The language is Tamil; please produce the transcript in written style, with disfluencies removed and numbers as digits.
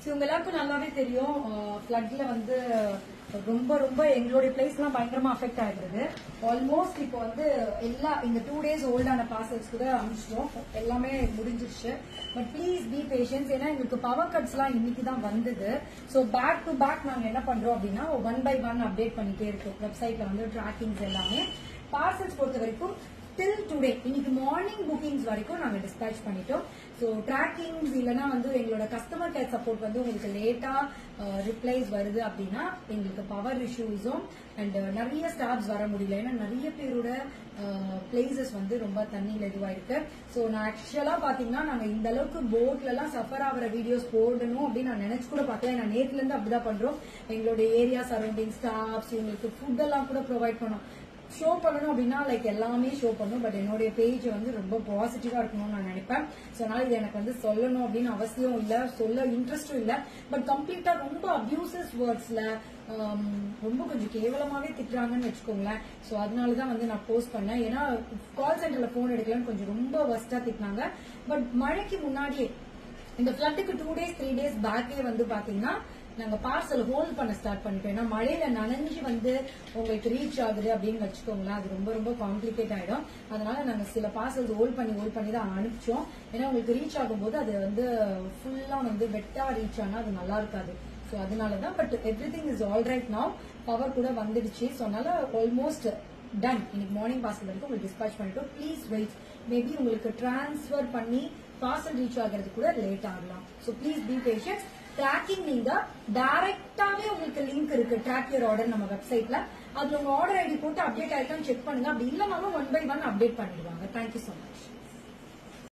இவங்க எல்லாருக்கும் நல்லாவே தெரியும் ஃபிளட்ல வந்து ரொம்ப ரொம்ப எங்களுடைய பிளேஸ் எல்லாம் பயங்கரமா அஃபெக்ட் ஆயிடுது. ஆல்மோஸ்ட் இப்போ வந்து எல்லா இந்த 2 days ஓல்டான பார்சல்ஸ் கூட அனுப்பிச்சிட்டோம், எல்லாமே முடிஞ்சிருச்சு. பட் ப்ளீஸ் பி பேஷன்ஸ், ஏன்னா எங்களுக்கு பவர் கட்ஸ் எல்லாம் இன்னைக்கு தான் வந்தது. ஸோ பேக் டு பேக் நாங்க என்ன பண்றோம் அப்படின்னா 1 by 1 அப்டேட் பண்ணிட்டே இருக்கோம். வெப்சைட்ல வந்து டிராக்கிங்ஸ் எல்லாமே பார்சல்ஸ் பொறுத்த வரைக்கும் டில் டுடே இன்னைக்கு மார்னிங் புக்கிங்ஸ் வரைக்கும் நாங்க டிஸ்பேச் பண்ணிட்டோம். ஸோ டிராக்கிங்ஸ் இல்லைன்னா வந்து எங்களோட கஸ்டமர் கேர் சப்போர்ட் வந்து உங்களுக்கு லேட்டா ரிப்ளைஸ் வருது அப்படின்னா எங்களுக்கு பவர் இஷ்யூஸும் அண்ட் நிறைய ஸ்டாஃப்ஸ் வர முடியல. ஏன்னா நிறைய பேரோட பிளேசஸ் வந்து ரொம்ப தண்ணியில இதுவாயிருக்கு. ஸோ நான் ஆக்சுவலா பாத்தீங்கன்னா நாங்க இந்த அளவுக்கு போட்ல எல்லாம் சஃபர் ஆகிற வீடியோஸ் போடணும் அப்படின்னு நான் நினைச்சு கூட பார்த்தேன். நான் நேத்துல இருந்து அப்படிதான் பண்றோம். எங்களுடைய ஏரியா சரௌண்டிங் ஸ்டாஃப்ஸ் இவங்களுக்கு ஃபுட் எல்லாம் கூட ப்ரொவைட் பண்ணோம். ஷோ பண்ணணும் அப்படின்னா லைக் எல்லாமே ஷோ பண்ணும். பட் என்னுடைய பேஜ் வந்து ரொம்ப பாசிட்டிவா இருக்கணும்னு நான் நினைப்பேன். ஸோ அதனால இது எனக்கு வந்து சொல்லணும் அப்படின்னு அவசியம் இல்ல, சொல்ல இன்ட்ரெஸ்டும் இல்ல. பட் கம்ப்ளீட்டா ரொம்ப அபியூசிவ் வேர்ட்ஸ்ல ரொம்ப கொஞ்சம் கேவலமாவே திட்டுறாங்கன்னு வச்சுக்கோங்களேன். ஸோ அதனாலதான் வந்து நான் போஸ்ட் பண்ணேன். ஏன்னா கால் சென்டர்ல போன் எடுக்கலன்னு கொஞ்சம் ரொம்ப வர்ஸ்டா திட்டினாங்க. பட் மழைக்கு முன்னாடியே இந்த ஃபிளட்டுக்கு 2 days 3 days பேக்கே வந்து பாத்தீங்கன்னா நாங்க பார்சல் ஹோல்ட் பண்ண ஸ்டார்ட் பண்ணிட்டோம். ஏன்னா மழையில நனைஞ்சு வந்து உங்களுக்கு ரீச் ஆகுது அப்படின்னு வச்சுக்கோங்களேன், அது ரொம்ப ரொம்ப காம்ப்ளிகேட் ஆயிடும். அதனால நாங்க சில பார்சல்ஸ் ஹோல்ட் பண்ணி தான் அனுப்பிச்சோம். ஏன்னா உங்களுக்கு ரீச் ஆகும்போது அது வந்து ஃபுல்லா வந்து வெட்டா ரீச் ஆனா அது நல்லா இருக்காது. ஸோ அதனாலதான். But every thing is all right now. Power கூட வந்துடுச்சு. ஸோ அதனால ஆல்மோஸ்ட் டன். இன்னைக்கு மார்னிங் பார்சல் வரைக்கும் உங்களுக்கு டிஸ்பேச் பண்ணிட்டோம். Please wait. மேபி உங்களுக்கு டிரான்ஸ்பர் பண்ணி பார்சல் ரீச் ஆகிறது கூட லேட் ஆகலாம். So please be patience. Tracking நீங்க டைரக்டாவே உங்களுக்கு லிங்க் இருக்கு ட்ராக் யுவர் ஆர்டர் நம்ம வெப்சைட்ல. அதுல உங்க ஆர்டர் ஐடி போட்டு அப்டேட் ஆயிருக்கான்னு செக் பண்ணுங்க. அப்படி இல்லைனாலும் 1 by 1 அப்டேட் பண்ணிடுவாங்க. Thank you so much.